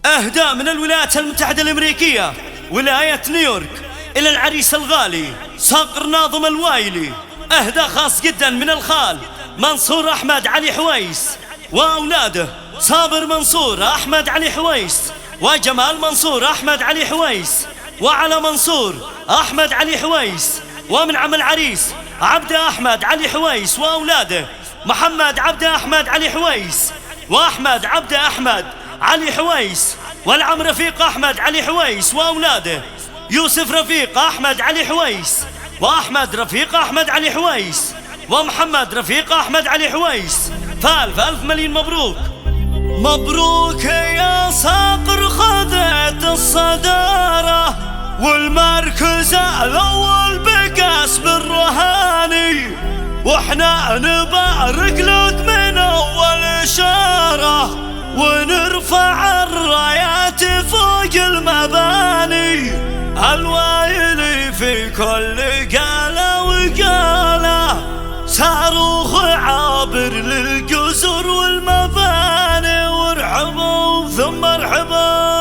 أهداء من الولايات المتحدة الأمريكية ولاية نيويورك إلى العريس الغالي صقر ناظم الوايلي. أهداء خاص جدا من الخال منصور أحمد علي حويس وأولاده صابر منصور أحمد علي حويس وجمال منصور أحمد علي حويس وعلى منصور أحمد علي حويس. ومن عم العريس عبد أحمد علي حويس وأولاده محمد عبد أحمد علي حويس وأحمد عبد أحمد علي حويس. والعم رفيق أحمد علي حويس وأولاده يوسف رفيق أحمد علي حويس وأحمد رفيق أحمد علي حويس ومحمد رفيق أحمد علي حويس. فألف مليون مبروك. مبروك يا صقر خذت الصدارة والمركز الأول بقسم الرهاني، واحنا نبارك لك من أول إشارة ونرفع الرايات فوق المباني. الوايلي في كل قالة وقالة صاروخ عابر للقصر والمباني، وارحبوا ثم ارحبوا.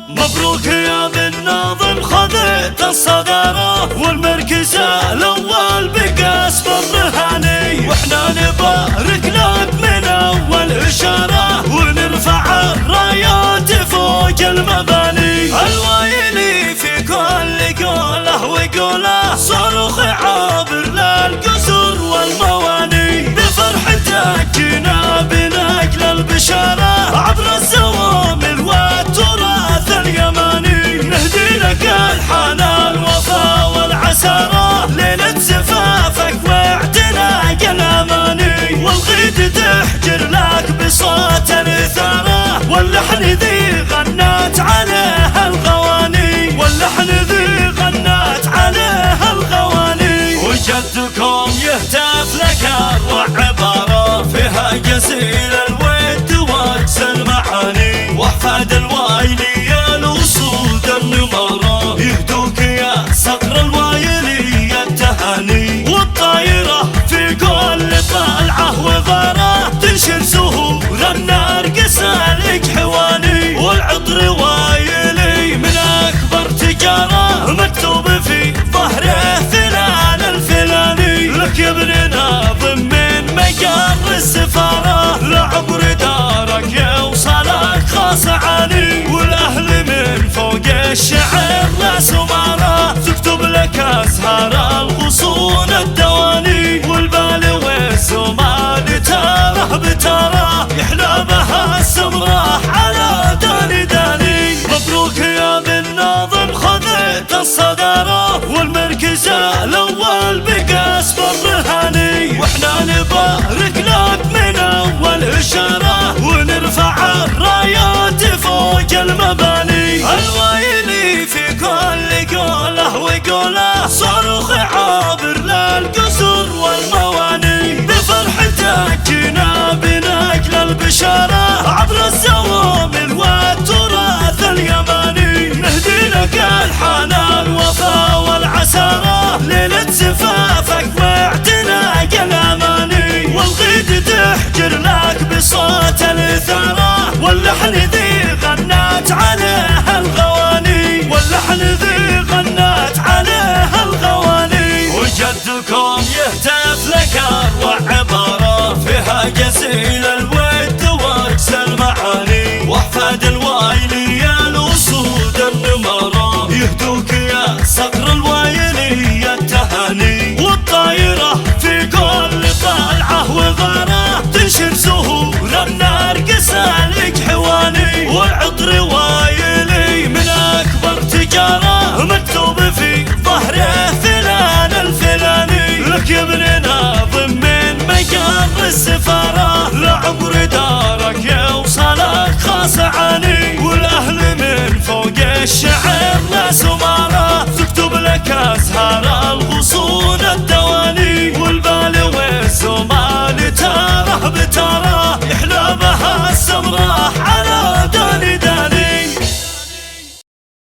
مبروك يا بن ناظم خذت الصدارة والمركز الأول بقسم الرهاني، واحنا نبارك لك من أول إشارة ونرفع الرايات فوق المباني. الوايلي في كل قولة وقولة صاروخ عابر للقصر والمواني، بفرحتك جينا بنقل البشارة عبر الزوامل والتراث اليماني. نهدي لك الحان الوفا والعسارة ليلة زفافك واعتناق الأماني، والغيد تحجر لك بصوت الإثارة واللحن ذي غنت عليه الغواني، واللحن ذي غنت عليه الغواني. وجدكم يهتف لك أروع عبارة فيها جزيل الود وأقسى المعاني، وأحفاد الوايلي الأسود النمارة يهدوك يا صقر الوايلي التهاني. والطايرة في كل طلعة وغارة تنشر زهور النرجس لك حواني، والعطر وايلي من أكبر تجارة مكتوب في ظهره فلان الفلاني. لك يا ابن ناظم من مقر السفارة لعمر دارك يوصلك خاص عالي، والأهل من فوق الشعر لا سمارة تكتب لك أزهار الغصون الدواني، والبال والزمان تاره بتاره يحلى بها السمراح على داني داني. مبروك يا بن ناظم خذت الصدارة والمركز الأول بقسم الرهاني، واحنا نبارك لك من أول إشارة ونرفع الرايات فوق المباني. الوايلي في كل قولة وقولة صاروخ عابر للقصر والمواني، بفرحتك جينا بنقل البشارة عبر الزوامل والتراث اليماني. نهدي لك الحان الوفا والعسارة ليلة زفافك واعتناق الأماني، والغيد تحجر لك بصوت الإثارة واللحن ذي غنت عليه الغواني، واللحن ذي غنت عليه الغواني. وجدكم يهتف لك أروع عبارة فيها جزيل الود وأقسى المعاني، وأحفاد الوايلي الأسود النمارة يهدوك يا صقر الوايلي التهاني. والطايرة في كل طلعة وغارة تنشر زهور النرجس لك حواني، والعطر وايلي من أكبر تجارة مكتوب في ظهره فلان الفلاني. لك يا ابن ناظم من مقر السفارة لعمر دارك يوصلك خاص عالي، والأهل من فوق الشعر لا سمارة تكتب لك أزهار